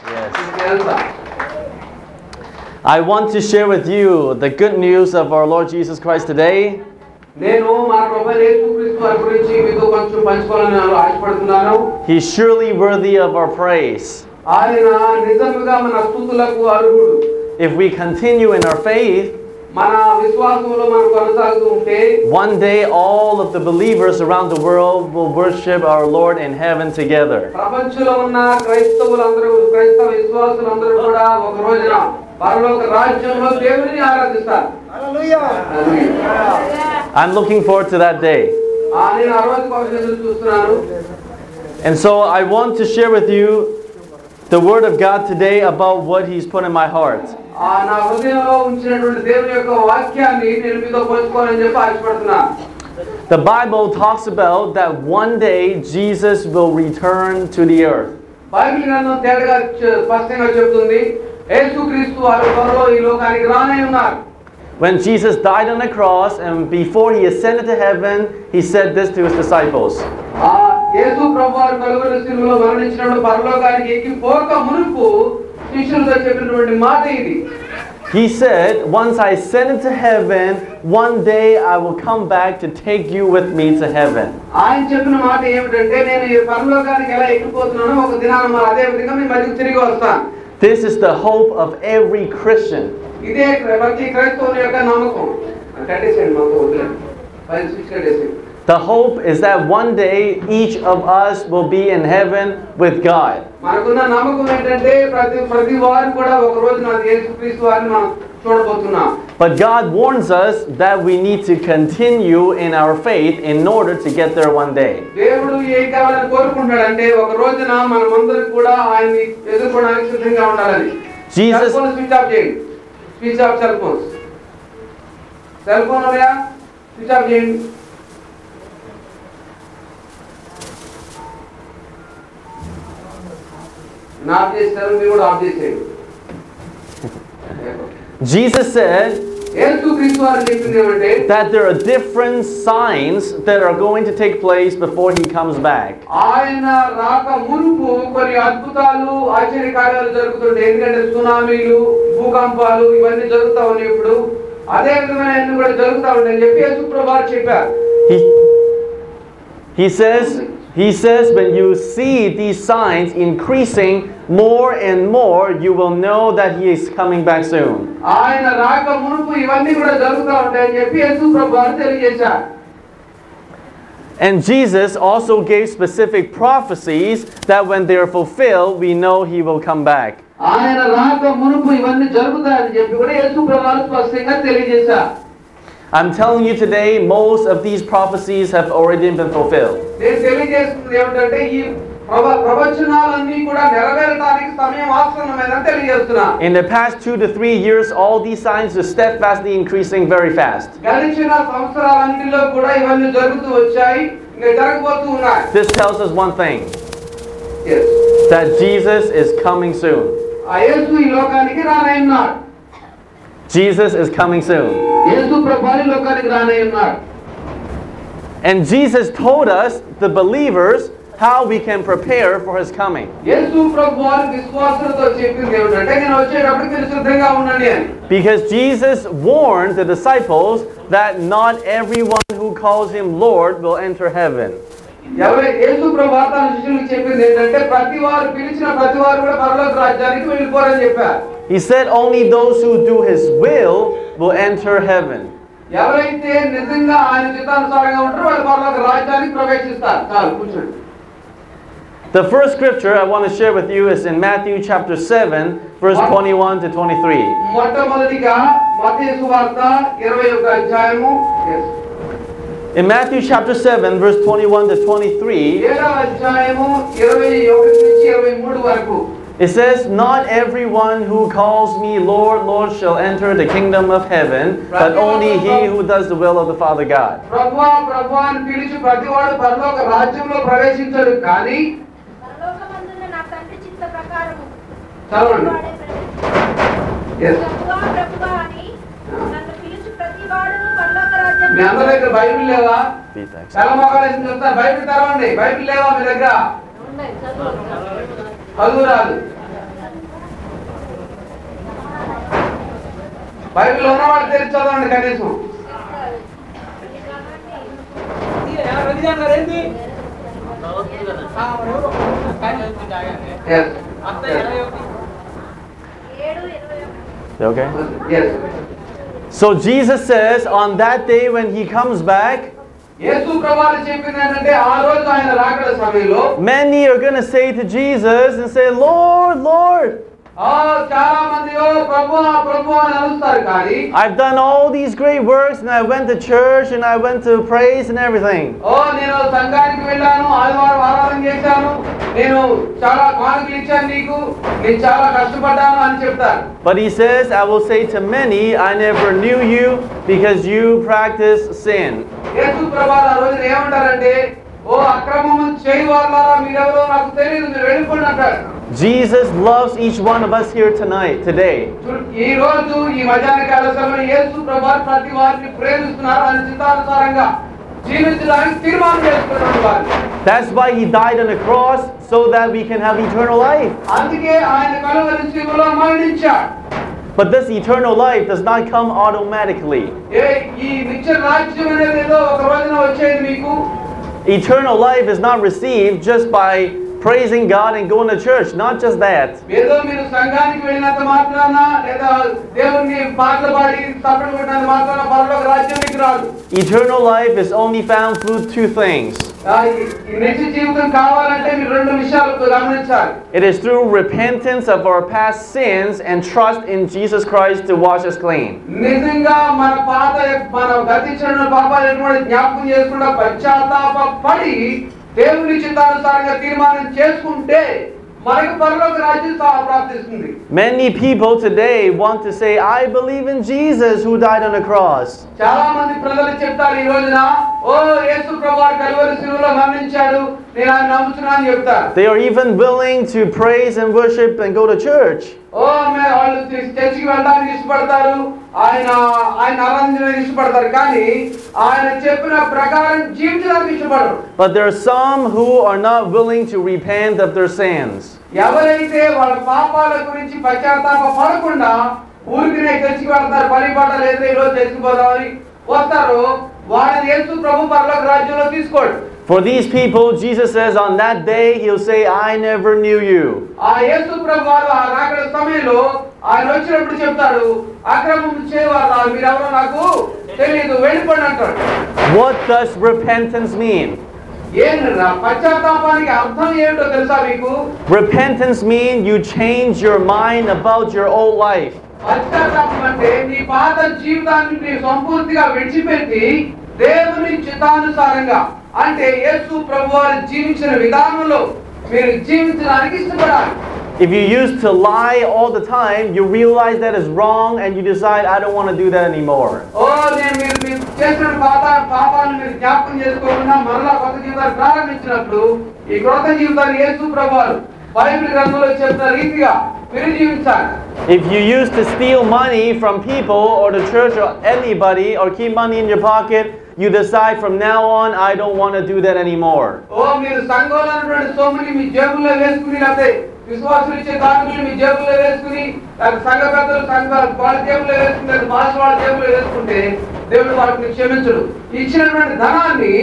Yes. I want to share with you the good news of our Lord Jesus Christ today. He's surely worthy of our praise. If we continue in our faith, one day all of the believers around the world will worship our Lord in heaven together. I'm looking forward to that day. And so I want to share with you the Word of God today about what He's put in my heart. The Bible talks about that one day Jesus will return to the earth. When Jesus died on the cross and before He ascended to heaven, He said this to His disciples. He said, once I ascend into heaven, one day I will come back to take you with me to heaven. This is the hope of every Christian. The hope is that one day each of us will be in heaven with God. But God warns us that we need to continue in our faith in order to get there one day. Jesus Jesus said that there are different signs that are going to take place before He comes back. He says, when you see these signs increasing more and more, you will know that He is coming back soon. And Jesus also gave specific prophecies that when they are fulfilled, we know He will come back. I'm telling you today, most of these prophecies have already been fulfilled. In the past 2 to 3 years, all these signs are steadfastly increasing very fast. This tells us one thing. That Jesus is coming soon. Jesus is coming soon. And Jesus told us, the believers, how we can prepare for His coming. Because Jesus warned the disciples that not everyone who calls Him Lord will enter heaven. He said only those who do His will enter heaven. The first scripture I want to share with you is in Matthew chapter 7, verse 21 to 23. In Matthew chapter 7, verse 21 to 23, it says, not everyone who calls me Lord, Lord shall enter the kingdom of heaven, but only he who does the will of the Father God. Bible ఉన్నవాడు తెరిచి చదవండి కనీసం. Okay? Yes. So Jesus says on that day when he comes back, యేసు ప్రభువు చెప్పింది ఏంటంటే ఆ రోజు ఆయన రాకడ సమయంలో many are going to say to Jesus and say, Lord, Lord, చాలా మంది ఓ ప్రభువా ప్రభువా అని అరుస్తారు కానీ I've done all these great works and I went to church and I went to praise and everything. నేను సంఘానికి వెళ్ళాను, ఆదివారం ఆరాధన చేశాను, నేను చాలా కానుకలు ఇచ్చాను నీకు, నేను చాలా కష్టపడ్డాను అని చెప్తారు. But he says, I will say to many, I never knew you because you practice sin. యేసు ప్రభువు ఆ రోజు ఏమంటారంటే ఓ అక్రమము చేయవారులారా మీరెవరో నాకు తెలియదు, మీరు వెళ్ళిపోండి అంటారు. Jesus loves each one of us here tonight, today. ఈ రోజు ఈ మధ్యాహ్న కాల సమయంలో యేసు ప్రభువు ప్రతి వారిని ప్రేమిస్తున్నారు, ఆయన చిత్తానుసారంగా జీవించడానికి తీర్మానం చేసుకున్నారు వారు. That's why he died on the cross, so that we can have eternal life. అందుకే ఆయన కలువరి శిలువలో మరణించాడు. But this eternal life does not come automatically. ఈ నిత్య రాజ్యం అనేది ఏదో ఒక రోజున వచ్చేది మీకు. Eternal life is not received just by praising God and going to church. Not just that. ఏదో మీరు సంఘానికి వెళ్ళినంత మాత్రాన లేదా దేవుని పాటలు పాడి తప్పలు కొట్టినంత మాత్రాన పరలోక రాజ్యం మీకు రాదు. Eternal life is only found through two things. ఈ నిత్య జీవితం కావాలంటే మీరు రెండు విషయాలు గమనించాలి. It is through repentance of our past sins and trust in Jesus Christ to wash us clean. నిజంగా మన గతించిన పాపాలు ఎటువంటి జ్ఞాపకం చేసుకుంటా పశ్చాత్తాపడి దేవుని చిత్తానుసారంగా తీర్మానం చేసుకుంటే మనకు పరలోక రాజ్యం ప్రాప్తిస్తుంది. Many people today want to say, I believe in Jesus who died on the cross. చాలా మంది ప్రజలు చెప్తారు ఈ రోజున ఓ యేసు ప్రభువు కలువరి శిలువలో మరణించాడు, నేను ఆయన నమ్ముతున్నాను అని చెప్తారు. They are even willing to praise and worship and go to church. వాళ్ళు చర్చికి వెళ్ళడానికి ఇష్టపడతారు, ఆయన ఆరాధించడానికి ఇష్టపడతారు, కానీ ఆయన చెప్పిన ప్రకారం జీవించడానికి ఇష్టపడరు. But there are some who are not willing to repent of their sins. ఎవరైతే వాళ్ళ పాపాల గురించి పశ్చాత్తాప పడకుండా ఊరికినే చర్చికి వెళ్తారు, పని పాట లేదు ఈరోజు చర్చికి పోదామని వస్తారు, వాళ్ళని యేసు ప్రభు పరలోక రాజ్యంలో తీసుకోడు. For these people, Jesus says on that day, he'll say, I never knew you. ఆ యేసు ప్రభు వారు ఆ రాకడ సమయంలో ఆయన వచ్చినప్పుడు చెప్తాడు, అక్రమం చేయవారు మీరెవరో నాకు తెలియదు, వెళ్ళిపోండి అంటాడు. What does repentance mean? పశ్చాత్తాపానికి అర్థం ఏమిటో తెలుసా మీకు? Repentance means you change your mind about your old life. పశ్చాత్తాపం అంటే నీ పాత జీవితాన్ని నీ సంపూర్తిగా విడిచిపెట్టి దేవుని చిత్తానుసారంగా అంటే యేసు ప్రభువారు జీవించిన విధానంలో మీరు జీవించడానికి ఇష్టపడాలి. If you used to lie all the time, you realize that is wrong and you decide, I don't want to do that anymore. నేను మీరు చేసిన పాపాలను మీరు జ్ఞాపకం చేసుకోకుండా మరలా కొత్త జీవితాన్ని ప్రారంభించినప్పుడు ఈ కొత్త జీవితాన్ని యేసు ప్రభువారు బైబిల్ గ్రంథంలో చెప్పిన రీతిగా మీరు జీవించాలి. If you used to steal money from people or the church or anybody or keep money in your pocket, you decide from now on, I don't want to do that anymore. మీరు సంఘంలో ఉన్నటువంటి సొమ్ముని మీ జేబులో వేసుకుని లేకపోతే విశ్వాసులు ఇచ్చే కానుకలు మీ జేబులో వేసుకుని సంఘ పెద్దలు వాళ్ళ జేబులో వేసుకుని భాష వాళ్ళ జేబులో వేసుకుంటే దేవుడు వాటిని క్షమించడు. ఇచ్చినటువంటి ధనాన్ని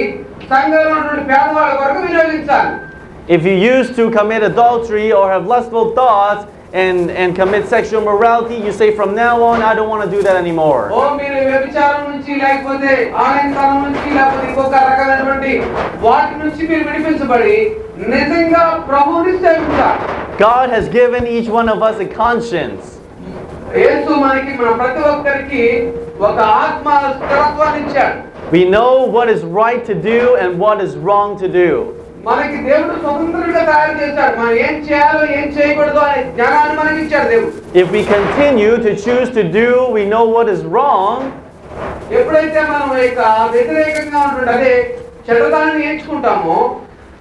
సంఘంలో ఉన్నటువంటి పేదవాళ్ళ వరకు వినియోగించాలి. If you used to commit adultery or have lustful thoughts and commit sexual morality, you say from now on, I don't want to do that anymore. మీరు వ్యభిచారం నుంచి లేకపోతే ఆనందం నుంచి లేకపోతే ఇంకొక రకమైనటువంటి వాటి నుంచి మీరు విడిపించబడి నిజంగా ప్రభువుని సేవించాలి. God has given each one of us a conscience. యేసు మనకి మన ప్రతి ఒక్కరికి ఒక ఆత్మ స్థిరత్వాన్ని ఇచ్చాడు. We know what is right to do and what is wrong to do. మనకి దేవుడు స్వతంత్రంగా తయారు చేశాడు. మనం ఏం చేయాలో ఏం చేయకూడదు అనే జ్ఞానాన్ని మనకి ఇచ్చాడు దేవుడు. If we continue to choose to do, we know what is wrong. ఎప్పుడైతే మనం వ్యతిరేకంగా ఉంటుంది అదే చెడ్డదాన్ని ఎంచుకుంటామో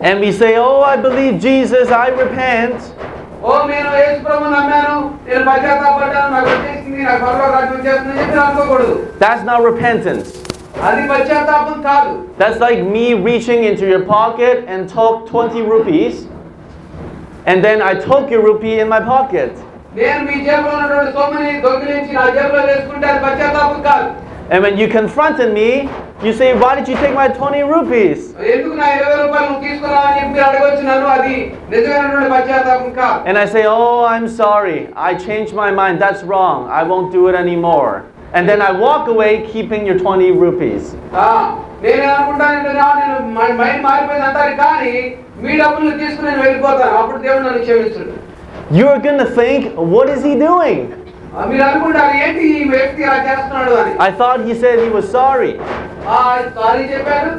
and we say, oh, I believe Jesus, I repent. నేను యేసు ప్రభువుని నమ్మాను, నేను పశ్చాత్తాపడ్డాను, నాకు వచ్చేసింది, నాకు పరలోక రాజ్యం వచ్చేసింది అని చెప్పి అనుకోకూడదు. That's not repentance. అది పశ్చాత్తాపం కాదు. That's like me reaching into your pocket and took 20 rupees and then I took your rupee in my pocket. నేను మీ జేబులో ఉన్నటువంటి సొమ్ముని దొంగిలించి నా జేబులో వేసుకుంటే అది పశ్చాత్తాపం కాదు. And when you confronted me, you say, why did you take my 20 rupees? ఎందుకు నా 20 రూపాయలు నువ్వు తీసుకున్నావని చెప్పి మీరు అడగొచ్చు నన్ను, అది నిజమైనటువంటి పశ్చాత్తాపం కాదు. And I say, oh, I'm sorry. I changed my mind. That's wrong. I won't do it anymore. And then I walk away keeping your 20 rupees. నేనేమనుకుంటానంటే నేను మైండ్ మారిపోయింది అంటారు, కానీ మీ డబ్బులు తీసుకుని నేను వెళ్ళిపోతాను. అప్పుడు దేవుడు నన్ను క్షమించడు. You're going to think, what is he doing? మీరు అనుకుంటారు ఏంటి ఈ వ్యక్తి అలా చేస్తున్నాడు అని. I thought he said he was sorry. Sorry చెప్పాడు.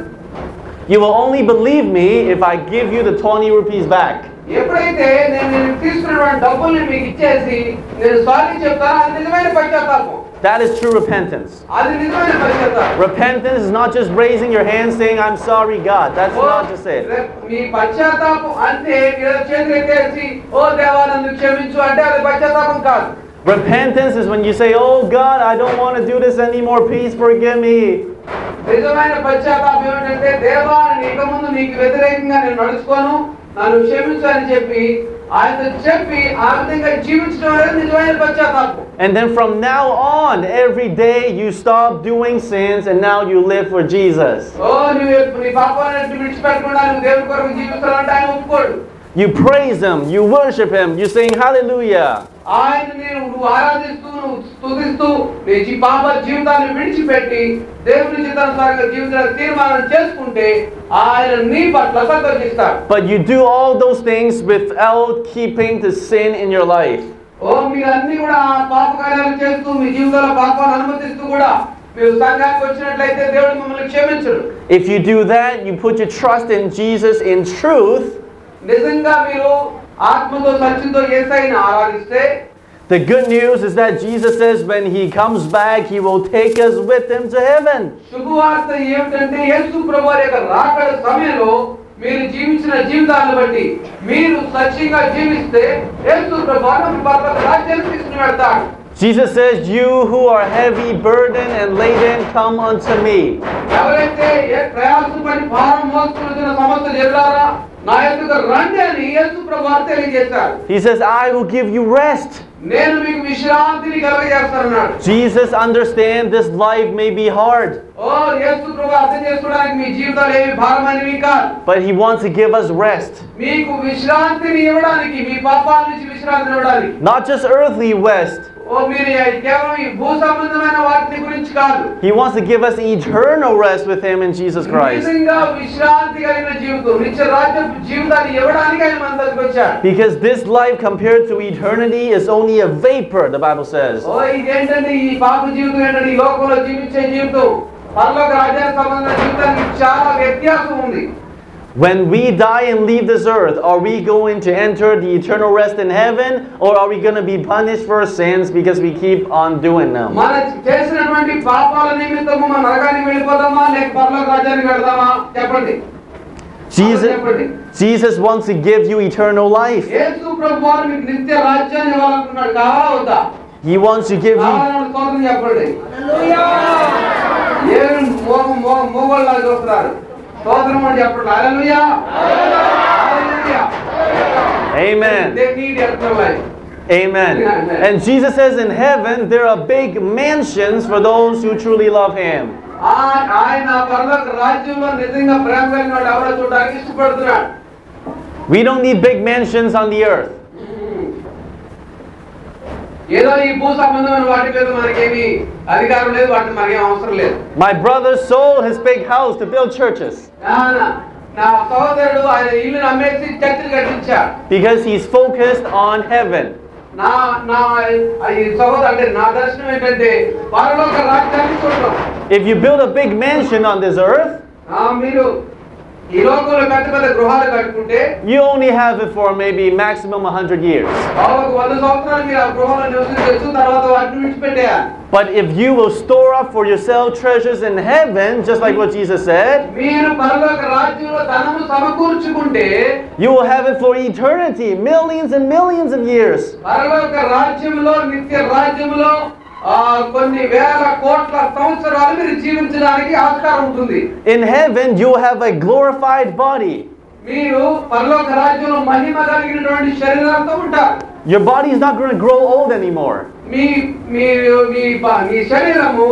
You will only believe me if I give you the 20 rupees back. ఎప్పుడైతే నేను తీసుకున్నటువంటి డబ్బుల్ని మీకు ఇచ్చేసి నేను సారీ చెప్తాను, అది నిజమైన పశ్చాత్తాపం. That is true repentance. అది నిజమైన పశ్చాత్తాపం. Repentance is not just raising your hand saying, I'm sorry, God. That's not just it. మీ పశ్చాత్తాపం అంటే మీరు చేతులు ఎత్తేసి ఓ దేవా నన్ను క్షమించు అంటే అది పశ్చాత్తాపం కాదు. Repentance is when you say, oh God, I don't want to do this anymore. Please forgive me. నిజమైన పశ్చాత్తాపం ఏమిటంటే దేవా ఇక ముందు నీకు వ్యతిరేకంగా నేను నడుచుకోను, నన్ను క్షమించు అని చెప్పి ఆయనతో చెప్పి ఆ విధంగా జీవించడం అనేది నిజమైన పశ్చాత్తాపం. And then from now on, every day you stop doing sins and now you live for Jesus. నీ పాపాలను విడిచిపెట్టకుండా నువ్వు దేవుని కొరకు జీవిస్తానంటే ఆయన ఒప్పుకోడు. You praise Him, you worship Him, you sing hallelujah. ఆయనని నువ్వు ఆరాధిస్తూ నువ్వు స్తుతిస్తూ నీ పాప జీవితాన్ని విడిచిపెట్టి దేవుని చిత్తానుసారంగా జీవించడానికి తీర్మానం చేసుకుంటే ఆయన నీ పట్ల సంతోషిస్తాడు. But you do all those things without keeping the sin in your life. మీరన్నీ కూడా పాప కార్యాలు చేస్తూ మీ జీవితంలో పాపాన్ని అనుమతిస్తూ కూడా మీరు సంఘానికి వచ్చినట్లయితే దేవుడు మిమ్మల్ని క్షమించడు. If you do that, you put your trust in Jesus in truth. నిజంగా మీరు ఆత్మతో సత్యంతో యేసయ్యను ఆరాధిస్తే, the good news is that Jesus says when He comes back, He will take us with Him to heaven. శుభవార్త ఏమిటంటే యేసు ప్రభువారి యొక్క రాకడ సమయంలో మీరు జీవించిన జీవితాలను బట్టి మీరు సత్యంగా జీవిస్తే యేసు ప్రభువు మీ పరలోక రాజ్యానికి తీసుకుని వెళ్తాడు. Jesus says, you who are heavy burdened and laden, come unto me. ఎవరైతే ప్రయాసపడి భారం మోస్తున్న సమస్యలు ఎదురారా నా యొద్దకు రండి అని యేసు ప్రభువు తెలియజేశారు. He says, I will give you rest. నేను మీకు విశ్రాంతిని కలుగజేస్తానన్నాడు. Jesus understands this life may be hard. యేసు ప్రభువు అర్థం చేసుకోవడానికి మీ జీవితాలు ఏమి భారమైనవి కాదు. But He wants to give us rest. మీకు విశ్రాంతిని ఇవ్వడానికి, మీ పాపాల నుంచి విశ్రాంతిని ఇవ్వడానికి. Not just earthly rest. మీరు కేవలం ఈ భూ సంబంధమైన వాటి గురించి కాదు. He wants to give us eternal rest with Him in Jesus Christ. నిజంగా విశ్రాంతి కలిగిన జీవితం, నిత్య రాజ్య జీవితాన్ని ఇవ్వడానికి ఆయన మన దగ్గరికి వచ్చాడు. Because this life compared to eternity is only a vapor, the Bible says. ఇదేంటంటే ఈ పాప జీవితం ఏంటంటే ఈ లోకంలో జీవించే జీవితం పరలోక రాజ్యానికి సంబంధించిన జీవితానికి చాలా వ్యత్యాసం ఉంది. When we die and leave this earth, are we going to enter the eternal rest in heaven, or are we going to be punished for our sins because we keep on doing them? మన చేసినటువంటి పాపాల నిమిత్తము మన నరకానికి వెళ్ళిపోదామా లేక పరలోక రాజ్యానికి వెళ్దామా చెప్పండి. Jesus wants to give you eternal life. యేసు ప్రభువు మీకు నిత్య రాజ్యాన్ని ఇవ్వాలనుకున్నాడు, కావాలా వద్దా? He wants to give you. స్తోత్రం చెప్పండి. హల్లెలూయా. ఏం మోగోళ్ళ చూస్తున్నారు? స్తోత్రం అని చెప్పండి. హల్లెలూయా. హల్లెలూయా. Amen. They need eternal life. Amen. And Jesus says in heaven there are big mansions for those who truly love Him. ఆయన పరలోక రాజ్యంలో నిజంగా ప్రేమ కలిగిన వాడు ఎవరో చూడడానికి ఇష్టపడుతున్నాడు. We don't need big mansions on the earth. ఏదో ఈ భూ సంబంధమైన వాటి మీద మనకేమి అధికారం లేదు, వాటిని మనకేం అవసరం లేదు. My brother sold his big house to build churches. నా సహోదరుడు ఆయన ఇల్లును అమ్మేసి చర్చిలు కట్టించాడు. Because he's focused on heaven. నా సహోదరుడు అంటే నా దర్శనం ఏంటంటే పరలోక రాజ్యాన్ని చూడడం. If you build a big mansion on this earth, మీరు ఈ లోకంలో పెద్ద పెద్ద గృహాలు కట్టుకుంటే you only have it for maybe maximum 100 years. 100 సంవత్సరాలు మీరు ఆ గృహంలో నివసించవచ్చు, తర్వాత వాటిని విడిచిపెట్టేయాలి. But if you will store up for yourself treasures in heaven, just like what Jesus said, మీరు పరలోక రాజ్యంలో ధనము సమకూర్చుకుంటే you will have it for eternity, millions and millions of years. పరలోక రాజ్యంలో నిత్య రాజ్యంలో కొన్ని వేల కోట్ల సంవత్సరాలు మీరు జీవించడానికి ఆస్కారం ఉంటుంది. In heaven you have a glorified body. మీరు పరలోక రాజ్యంలో మహిమ కలిగినటువంటి శరీరంతో ఉంటారు. Your body is not going to grow old anymore. మీ మీ మీ శరీరము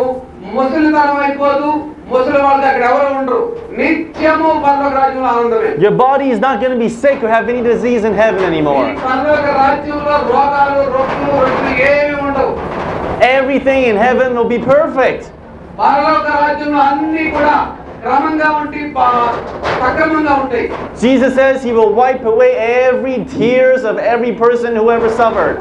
ముసలితనం అయిపోదు. ముసలి వాళ్ళకి అక్కడ ఎవరు ఉండరు. నిత్యము పరలోక రాజ్యంలో ఆనందమే. Your body is not going to be sick or have any disease in heaven anymore. పరలోక రాజ్యంలో రోగాలు రొప్పులు ఏమీ ఉండవు. Everything in heaven will be perfect. పరలోక రాజ్యంలో అన్ని కూడా క్రమంగా ఉండి సక్రమంగా ఉంటాయి. Jesus says he will wipe away every tears of every person who ever suffered.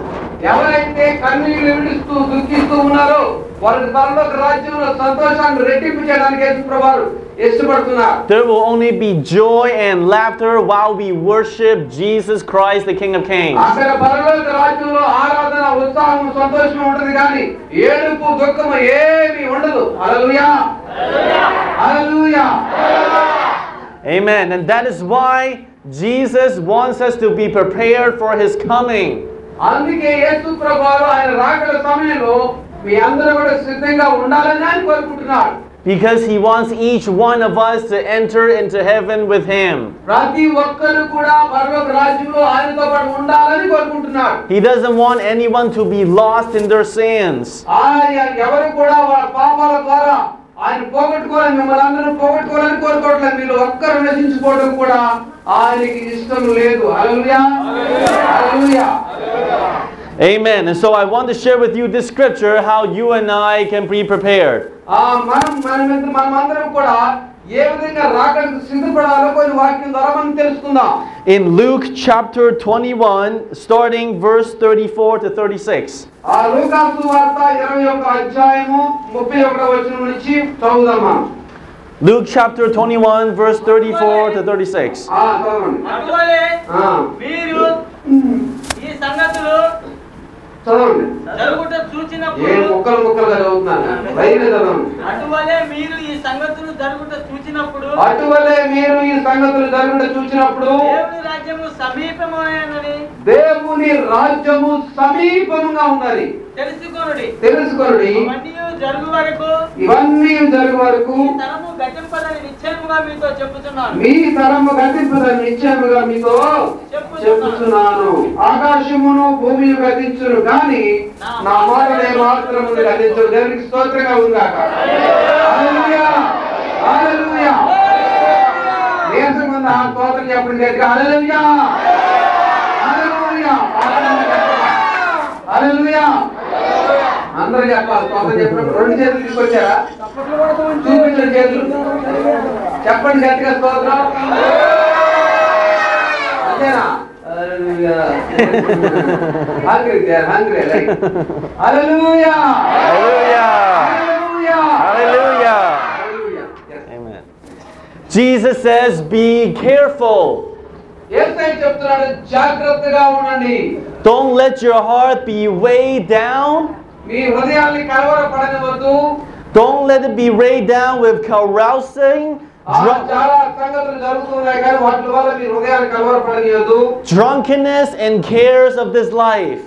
ఎవరైతే కన్నీళ్లు విడుస్తూ దుఃఖిస్తూ ఉన్నారో వారికి పరలోక రాజ్యంలో సంతోషాన్ని రెట్టింపు చేయడానికి యేసుప్రభువు ఇష్టపడుతున్నారు. There will only be joy and laughter while we worship Jesus Christ, the King of Kings. అక్కడ పరలోక రాజ్యంలో ఆరాధన ఉత్సాహం సంతోషం ఉంటుంది కానీ ఏడుపు దుఃఖం ఏమీ ఉండదు. హల్లెలూయా హల్లెలూయా. Amen. And that is why Jesus wants us to be prepared for his coming. అందుకే యేసుప్రభువు ఆయన రాకడ సమయంలో మీ అందరూ కూడా సిద్ధంగా ఉండాలని ఆయన కోరుకుంటున్నాడు. Because he wants each one of us to enter into heaven with him. ప్రతి ఒక్కరు కూడా పరలోక రాజ్యంలో ఆయనతో పాటు ఉండాలని కోరుకుంటున్నాడు. He doesn't want anyone to be lost in their sins. ఆయన ఎవరు కూడా వాళ్ళ పాపాల ద్వారా ఆయన పోగొట్టుకోవాలని మిమ్మల్ని అందరూ పోగొట్టుకోవాలని కోరుకోవట్లేదు. మీరు ఒక్కరు నశించుకోవడం కూడా ఆయనకి ఇష్టం లేదు. హల్లెలూయా హల్లెలూయా. Amen. And so I want to share with you this scripture how you and I can be prepared. మనమందరం కూడా ఏ విధంగా రాకడకు సిద్ధపడాలో కొన్ని వాక్యం ద్వారా మనం తెలుసుకుందాం. In Luke chapter 21 starting verse 34 to 36. ఆ లూకా సువార్త 21వ అధ్యాయము 31వ వచనం నుంచి చదువుదాం మనం. Luke chapter 21 verse 34 to 36. చదవండి. అటువలే మీరు ఈ సంగతులు చదవండి. జరుగుట చూచినప్పుడు ముక్కలుగా చదువుతున్నాను. అటువలే మీరు ఈ సంగతులు జరుగుట చూచినప్పుడు అటువలే మీరు ఈ సంగతులు జరుగుట చూచినప్పుడు దేవుని రాజ్యము సమీపమైనది దేవుని రాజ్యము సమీపంగా ఉన్నది తెలుసుకొనుడి. ఇవన్నీ జరుగు వరకు మీ తరము గతింపదని నిశ్చయముగా మీతో చెప్పుచున్నాను. మీ తరము గతింపదని నిశ్చయముగా మీతో చెప్పుచున్నాను. ఆకాశమును భూమిని గతించును కానీ నా మాటలే మాత్రము గతించును. దేవునికి స్తోత్రంగా ఉందాక. హల్లెలూయా హల్లెలూయా. దేశమంతా స్తోత్రం చెప్పండి. హల్లెలూయా హల్లెలూయా హల్లెలూయా. అందరూ చెప్పాలి. స్తోత్రం చెప్పినప్పుడు 2 చేతులు తీసుకొచ్చారా? చూపించండి చేతులు. చెప్పండి గట్టిగా స్తోత్రం. అంతేనా? Hallelujah. Hallelujah. Hallelujah. Hallelujah. Yes. Amen. Jesus says, be careful. యేసయ్య చెప్తున్నాడు జాగ్రత్తగా ఉండండి. Don't let your heart be weighed down. మీ హృదయాన్ని కలవరపడనివ్వద్దు. Don't let it be weighed down with carousing. చాలా సంగతులు జరుగుతున్నాయి కానీ వాటి వల్ల మీ హృదయాన్ని కలవరపడనివ్వద్దు. Drunkenness and cares of this life.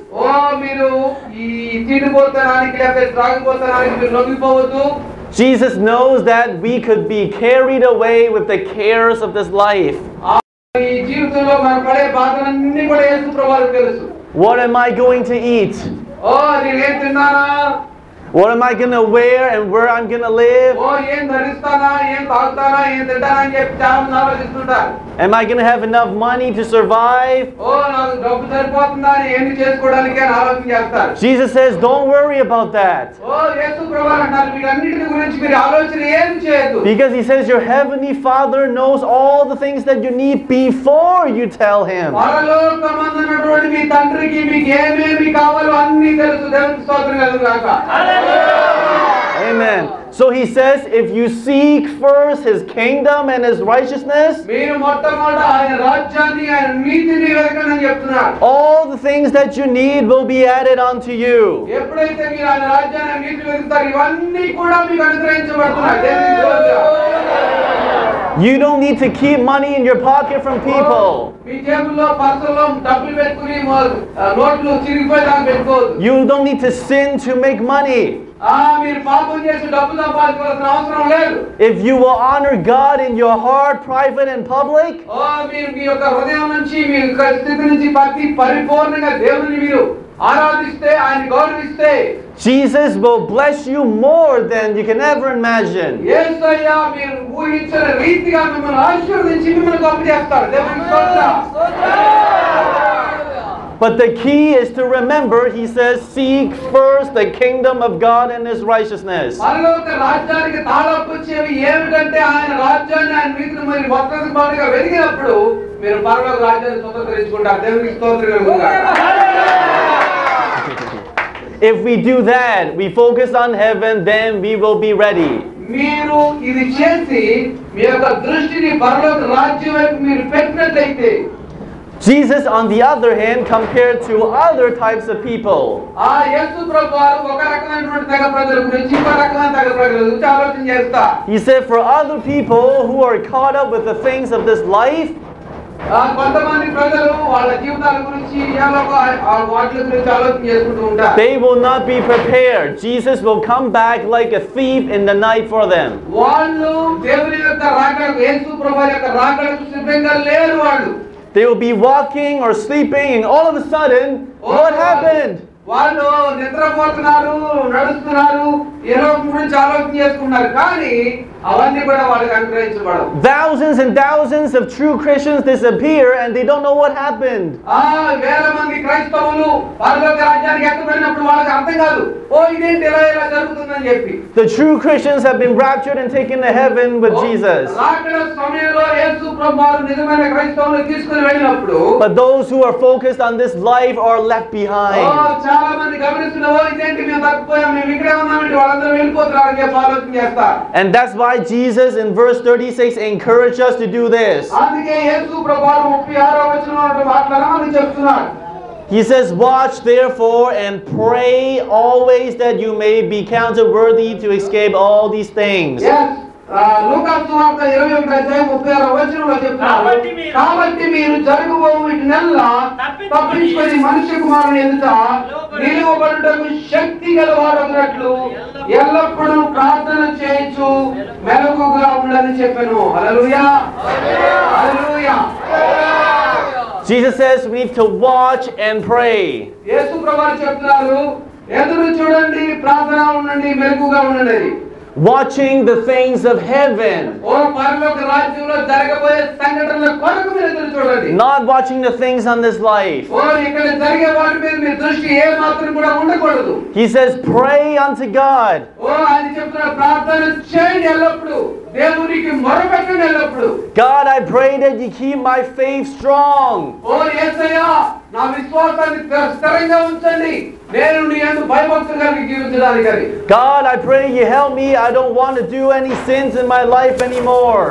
మీరు ఈ తిండిపోతనానికి లేకపోతే త్రాగిపోతనానికి మీరు లొంగిపోవద్దు. Jesus knows that we could be carried away with the cares of this life. ఈ జీవితంలో మనం పడే బాధలన్నీ కూడా యేసు ప్రభువుకు తెలుసు. What am I going to eat? నేనేం తిన్నానా? What am I going to wear and where I'm going to live? ఏం ధరిస్తానా, ఏం తాగుతానా, ఏం తింటానా అని చెప్పి చాలా మంది ఆలోచిస్తుంటారు. Am I going to have enough money to survive? నాకు డబ్బు సరిపోతుందా అని ఏంటి చేసుకోవడానికి అని ఆలోచన చేస్తారు. Jesus says, don't worry about that. యేసు ప్రభువు అంటారు వీటన్నిటి గురించి మీరు ఆలోచన ఏం చేయొద్దు. Because he says your heavenly Father knows all the things that you need before you tell him. పరలోకమందున్నటువంటి మీ తండ్రికి మీకు ఏమేమి కావాలో అన్నీ తెలుసు. దేవునికి స్తోత్రం కలుగుగాక. Amen. So he says, if you seek first his kingdom and his righteousness, మీరు మొట్టమొదట ఆయన రాజ్యాన్ని ఆయన నీతిని వెతకండి అని చెప్తున్నారు. all the things that you need will be added onto you. ఎప్పుడైతే మీరు ఆయన రాజ్యాన్ని ఆయన నీతిని వెతుకుతారో ఇవన్నీ కూడా మీకు అనుగ్రహించబడుతున్నాయి. దేవునికి స్తోత్రం. You don't need to keep money in your pocket from people. మీ జేబుల్లో పర్సుల్లో డబ్బులు పెట్టుకుని నోట్లు చిరిగిపోయేదాకా పెట్టుకోవద్దు. You don't need to sin to make money. మీరు పాపం చేసి డబ్బు సంపాదించాల్సిన అవసరం లేదు. If you will honor God in your heart, private and public, మీరు మీ యొక్క హృదయం నుంచి మీ యొక్క స్థితి నుంచి పరిపూర్ణంగా దేవుని మీరు ఆరాధిస్తే, ఆయన గౌరవిస్తే, Jesus will bless you more than you can ever imagine. యేసయ్య మీరు ఊహించిన రీతిగా మిమ్మల్ని ఆశీర్వదించి మిమ్మల్ని గొప్ప చేస్తారు. దేవునికి స్తోత్రం. But the key is to remember, he says, seek first the kingdom of God and his righteousness. పరలోక రాజ్యానికి తాళపు చెవి ఏమిటంటే ఆయన రాజ్యాన్ని, ఆయన నీతిని మరి మొట్టమొదటిగా వెలిగినప్పుడు మీరు పరలోక రాజ్యాన్ని స్వతంత్రించుకుంటారు. దేవునికి స్తోత్రం కలుగుగాక. If we do that, we focus on heaven, then we will be ready. మీరు ఇది చేసి మీ యొక్క దృష్టిని పరలోక రాజ్యం వైపు మీరు పెట్టినట్లయితే, Jesus, on the other hand, compared to other types of people. యేసు ప్రభువారు ఒక రకమైనటువంటి తెగ ప్రజల గురించి ఇంకో రకమైన తెగ ప్రజల గురించి ఆలోచన చేస్తారు. He said, for other people who are caught up with the things of this life, కొంతమంది ప్రజలు వాళ్ళ జీవితాల గురించి వాటి గురించి ఆలోచన చేసుకుంటూ ఉంటారు. they will not be prepared. Jesus will come back like a thief in the night for them. వాళ్ళు దేవుని యొక్క రాకడకు, యేసు ప్రభువారి యొక్క రాకడకు సిద్ధంగా లేరు. వాళ్ళు They will be walking or sleeping, and all of a sudden, what happened? వాళ్ళు నిద్రపోతున్నారు, నడుస్తున్నారు, ఏదో గురించి ఆలోచన చేసుకున్నారు, కానీ అవన్నీ కూడా వాళ్ళకి అనుగ్రహించబడవు. Thousands and thousands of true Christians disappear, and they don't know what happened. వేల మంది క్రైస్తవులు పరలోక రాజ్యానికి ఎక్కబడినప్పుడు వాళ్ళకి అర్థం కాదు, ఇదేంటి ఇలా జరుగుతుందని చెప్పి. The true Christians have been raptured and taken to heaven with Jesus. రాకడ సమయంలో యేసు ప్రభువారు నిజమైన క్రైస్తవులను తీసుకుని వెళ్ళినప్పుడు, but those who are focused on this life are left behind. చాలా మంది గమనిస్తున్నారు, ఇదేంటి మేము తప్పిపోయాం, మేము ఇక్కడే ఉన్నామంటే వాళ్ళందరూ వెళ్ళిపోతున్నారని చెప్పి ఆలోచన చేస్తారు. And that's why Jesus in verse 36 encouraged us to do this. అందుకే యేసు ప్రభువారు 36వ వచనంలో మాట్లాడమని చెప్తున్నాడు. He says, watch therefore and pray always that you may be counted worthy to escape all these things. Yes. లూకా సువార్త 21వ వచనంలో చెప్తున్నాడు, కాబట్టి మీరు జరగబోవు వీటినెల్లా తప్పించుకొని మనుష్య కుమారుని ఎదుట నిలువబడుటకు శక్తి గలవారగునట్లు ఎల్లప్పుడూ ప్రార్థన చేయొచ్చు మెలకుగా ఉండని చెప్పెను. హల్లెలూయా, హల్లెలూయా. Jesus says we need to watch and pray. యేసు ప్రభువారు చెప్తున్నారు, ఎదురు చూడండి, ప్రార్థన ఉండండి, మెలకుగా ఉండండి. Watching the things of heaven. Not watching the things on this life. He says, pray unto God. God, I pray that you keep my faith strong. God, I pray you help me. I don't want to do any sins in my life anymore.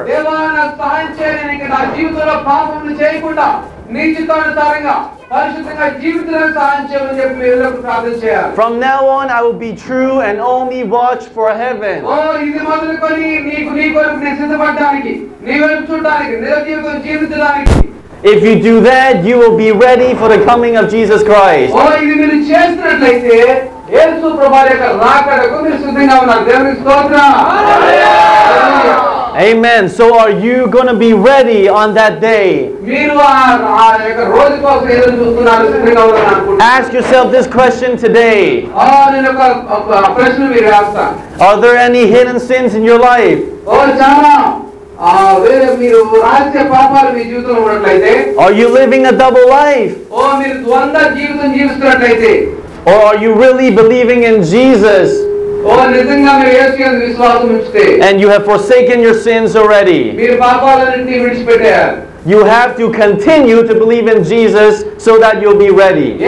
From now on, I will be true and only watch for heaven. If you do that, you will be ready for the coming of Jesus Christ. Amen. So are you going to be ready on that day? Ask yourself this question today. Are there any hidden sins in your life? Are you living a double life? Or are you really believing in Jesus? And you have forsaken your sins already. You have to continue to believe in Jesus so that you'll be ready.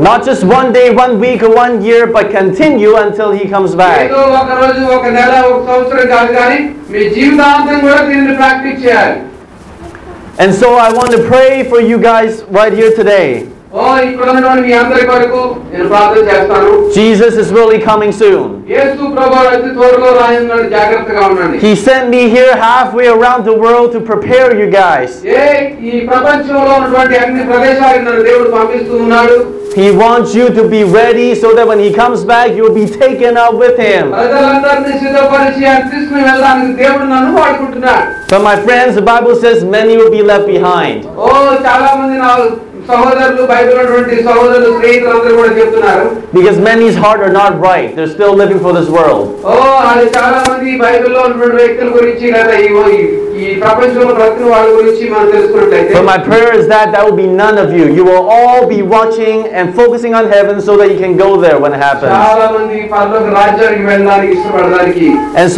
Not just one day, 1 week, or 1 year, but continue until He comes back. And so I want to pray for you guys right here today. ఓ ఇక్కడ ఉన్నటువంటి మీ అందరి కొరకు నేను ప్రార్థన చేస్తాను. Jesus is really coming soon. యేసు ప్రభువు అతి త్వరలో రానున్నాడు, జాగ్రత్తగా ఉండండి. He sent me here halfway around the world to prepare you guys. ఈ ప్రపంచంలో ఉన్నటువంటి అన్ని ప్రదేశాలకు నన్ను దేవుడు పంపిస్తూ ఉన్నాడు. He wants you to be ready so that when he comes back, you will be taken up with him. ప్రజలందరినీ సిద్ధపరిచి ఆయన తీసుకుని వెళ్ళడానికి దేవుడు నన్ను వాడుకుంటున్నాడు. But my friends, the Bible says many will be left behind. ఓ చాలా మంది నా సహోదరులు, బైబిల్ ఉన్నటువంటి సహోదరులు, స్నేహితులందరూ కూడా చెప్తున్నారు. Because many's heart are not right. They're still living for this world. ఓ అది చాలా మంది బైబిల్లో ఉన్నటువంటి వ్యక్తుల గురించి లేదా ఈ ప్రపంచంలో బ్రతికిన వాళ్ళ గురించి మనం తెలుసుకున్నట్లయితే. But my prayer is that will be none of you. You will all be watching and focusing on heaven so that you can go there when it happens. చాలా మంది పరలోక రాజ్యానికి వెళ్ళడానికి ఇష్టపడడానికి. And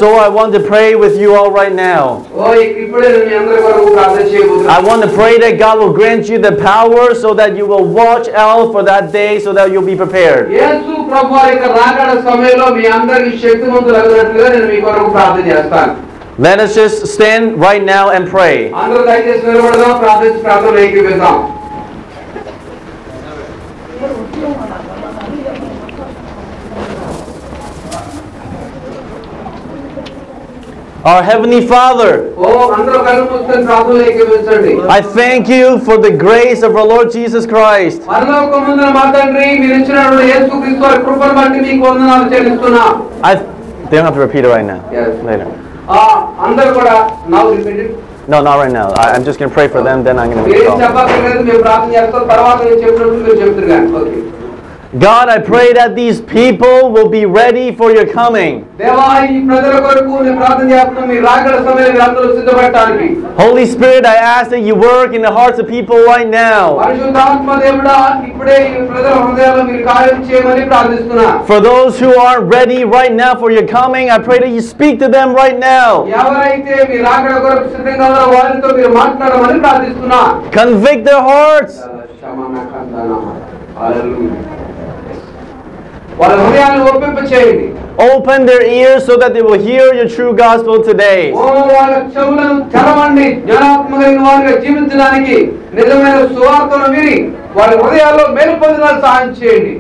so I want to pray with you all right now. ఓ ఇప్పుడే మీ అందరి కొరకు ప్రార్థన చేయబోతున్నాను. I want to pray that God will grant you the power so that you will watch out for that day so that you'll be prepared. యేసు ప్రభువు యొక్క రాకడ సమయంలో మీ అందరికి శక్తివంతులగునట్లుగా నేను మీ కొరకు ప్రార్థన చేస్తాను. Let us just stand right now and pray. అందరూ దయచేసి నిలబడదాం, ప్రార్థనలో ఏకీభవిద్దాం. Our Heavenly Father, ఓ అందరూ కళ్ళు మూసుకొని ప్రార్థనలో ఏకీభవించండి. I thank you for the grace of our Lord Jesus Christ. పరలోకమందున మా తండ్రి, మీరు ఇచ్చినటువంటి యేసుక్రీస్తు వారి కృపను బట్టి మీకు వందనాలు చెల్లిస్తున్నాం. They don't have to repeat it right now. Yes. Later. అందరూ కూడా now repeat it. No, not right now. I'm just going to pray for them, then I'm going to మీరు call. చెప్పక్కర్లేదు, మేము ప్రార్థన చేస్తాం, తర్వాత నేను చెప్పినప్పుడు మీరు చెప్తారు కానీ. Okay. God, I pray that these people will be ready for your coming. దేవా, ఈ ప్రజల కొరకు నేను ప్రార్థన చేస్తున్నాను, మీ రాకడ సమయంలో మీరందరూ సిద్ధపడటానికి. Holy Spirit, I ask that you work in the hearts of people right now. పరిశుద్ధాత్మ దేవుడా, ఇప్పుడే ఈ ప్రజల హృదయాల్లో మీరు కార్యం చేయమని ప్రార్థిస్తున్నా. For those who aren't ready right now for your coming, I pray that you speak to them right now. ఎవరైతే మీ రాకడ కొరకు సిద్ధంగా ఉన్నారో వారితో మీరు మాట్లాడమని ప్రార్థిస్తున్నా. Convict their hearts. వాళ్ళ హృదయాలను ఒప్పింప చేయండి. Open their ears so that they will hear your true gospel today. ఓ వాళ్ళ చెవులను తెరవండి, జ్ఞానాత్మకమైన వారిగా జీవించడానికి నిజమైన సువార్తను విని వాళ్ళ హృదయాల్లో మేలు పొందడానికి సహాయం చేయండి.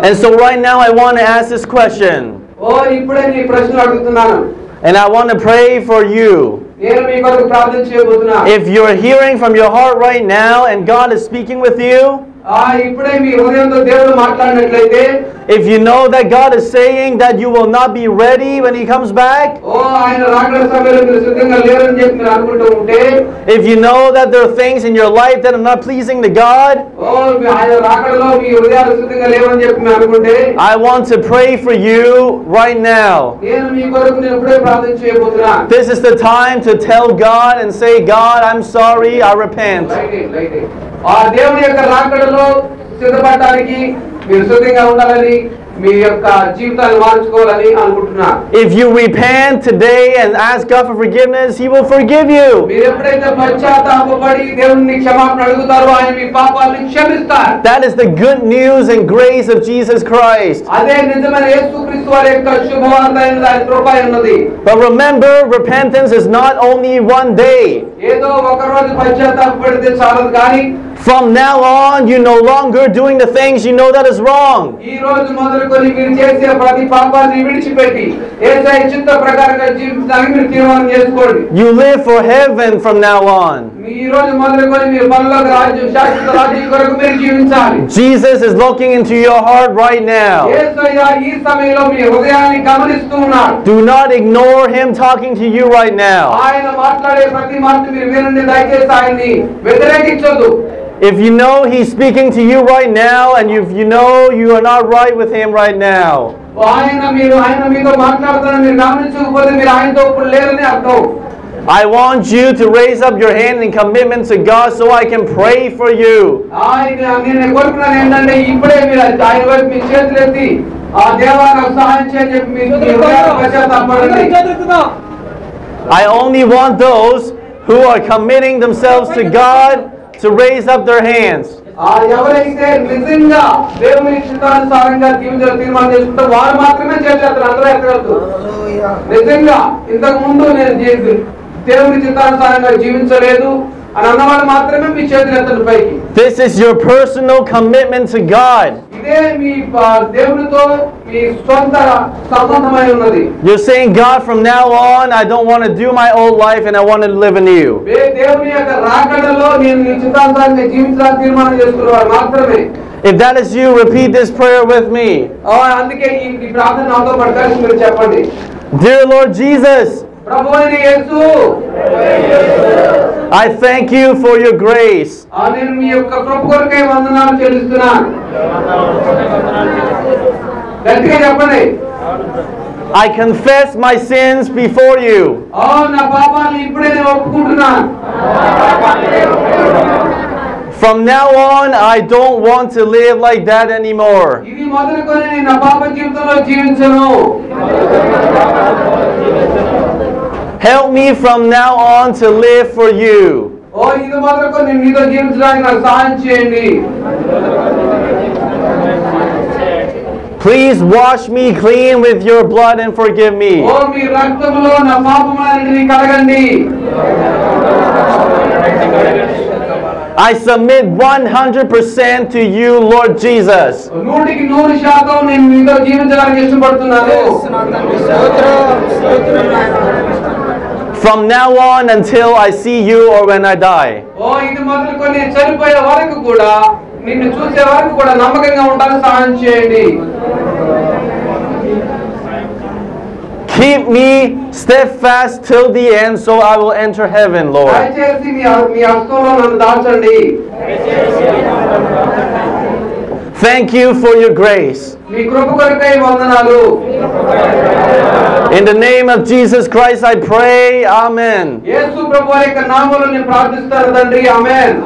And so right now I want to ask this question. ఓ ఇప్పుడే నీ ప్రశ్న అడుగుతున్నాను. And I want to pray for you. నేను మీ కొరకు ప్రార్థన చేయబోతున్నా. If you're hearing from your heart right now and God is speaking with you, ఇప్పుడే మీ హృదయంతో దేవుడు మాట్లాడినట్లయితే, if you know that God is saying that you will not be ready when He comes back, ఓ ఆయన రాకడ సమయంలో మీరు సిద్ధంగా లేరని చెప్పి మీరు అనుకుంటూ ఉంటే, if you know that there are things in your life that are not pleasing to God, ఓ ఆయన రాకడలో మీ హృదయాలు సిద్ధంగా లేవని చెప్పి మీరు అనుకుంటే, I want to pray for you right now. నేను మీ కొరకు నేను ఇప్పుడే ప్రార్థన చేయబోతున్నా. This is the time to tell God and say, God, I'm sorry, I repent. ఆ దేవుని యొక్క రాకడలో సిద్ధపడటానికి మీరు సిద్ధంగా ఉండాలని, మీ యొక్క జీవితాన్ని మార్చుకోవాలని అనుకుంటున్నా. If you repent today and ask God for forgiveness, He will forgive you. మీరు ఎప్పుడైతే పశ్చాత్తాపపడి దేవుని క్షమాపణ అడుగుతారో ఆయన మీ పాపాలను క్షమిస్తారు. That is the good news and grace of Jesus Christ. అదే నిజమైన యేసుక్రీస్తు వారి యొక్క శుభవార్త అయినది, ఆయన కృప ఉన్నది. But remember, repentance is not only one day. ఏదో ఒక రోజు పశ్చాత్తాపపడితే చాలదు కానీ, from now on you no longer doing the things you know that is wrong. ఈ రోజు మొదలుకొని మీరు చేసే ప్రతి పాపాన్ని విడిచిపెట్టి యేసయ్య చిత్త ప్రకారంగా జీవించడానికి మీరు తీర్మానం చేసుకోండి. You live for heaven from now on. ఈ రోజు మొదలుకొని మీరు పరలోక రాజ్యం, శాశ్వత రాజ్యం కొరకు మీరు జీవించాలి. Jesus is looking into your heart right now. యేసయ్య ఈ సమయంలో మీ హృదయాన్ని గమనిస్తూ ఉన్నాడు. Do not ignore Him talking to you right now. ఆయన మాట్లాడే ప్రతి మాట మీరు వినండి, దయచేసి ఆయన్ని వ్యతిరేకించొద్దు. If you know He's speaking to you right now and if you know you are not right with Him right now, ఆయన మీతో మాట్లాడుతారని మీరు గమనించకపోతే మీరు ఆయనతో ఇప్పుడు లేరని అర్థం. I want you to raise up your hand in commitment to God so I can pray for you. నేను కోరుకున్నాను ఏంటంటే ఇప్పుడే మీరు ఆయన వైపు మీ చేతులు ఎత్తి ఆ దేవా నాకు సహాయం చేయని చెప్పి మీ హృదయాన్ని పశ్చాత్తాపపడండి. I only want those who are committing themselves to God to raise up their hands. ఎవరైతే నిజంగా దేవుని చిత్తానుసారంగా జీవించాలని తీర్మానం చేసుకుంటే వారు మాత్రమే చేస్తారు, అందరూ ఎత్తగలరు. నిజంగా ఇంతకు ముందు నేను దేవుని చిత్తానుసారంగా జీవించలేదు, అని అన్నవాళ్ళు మాత్రమే మీ చేతులు ఎత్తండి పైకి. This is your personal commitment to God. ఇదే మీ దేవునితో మీ సొంత సంబంధమై ఉన్నది. You're saying, God, from now on, I don't want to do my old life and I want to live anew. దేవుని యొక్క రాకడలో నేను నీ చిత్తానుసారంగా జీవించాలని తీర్మానం చేసుకున్నవారు మాత్రమే. If that is you, repeat this prayer with me. అందుకే ఈ ప్రార్థన నాతో పాటు కలిసి మీరు చెప్పండి. Dear Lord Jesus, ప్రభువైన యేసు, I thank you for your grace. నేను మీ యొక్క కృప కొరకై వందనాలు చెల్లిస్తున్నాను. గట్టిగా చెప్పండి. I confess my sins before you. నా పాపాలను ఇప్పుడే నేను ఒప్పుకుంటున్నాను. From now on, I don't want to live like that anymore. ఇది మొదలుకొని నేను నా పాప జీవితంలో జీవించను. Help me from now on to live for you. ఇది మొదలుకొని నేను మీతో జీవించడానికి నాకు సహాయం చేయండి. Please wash me clean with your blood and forgive me. మీ రక్తములో నా పాపములన్నిటిని కడగండి. I submit 100% to you, Lord Jesus. 100% నేను మీతో జీవించడానికి ఇష్టపడుతున్నాను. From now on until I see you or when I die. ఇది మొదలుకొని నేను చనిపోయే వరకు కూడా నిన్ను చూసే వరకు కూడా నమ్మకంగా ఉండడానికి సహాయం చేయండి. Keep me steadfast till the end so I will enter heaven, Lord. దయచేసి మీ హస్తంలో నన్ను దాచండి. Thank you for your grace. మీ కృప కొరకై వందనాలు. In the name of Jesus Christ I pray. Amen. యేసు ప్రభువు యొక్క నామములో నేను ప్రార్థిస్తాను తండ్రి. ఆమేన్.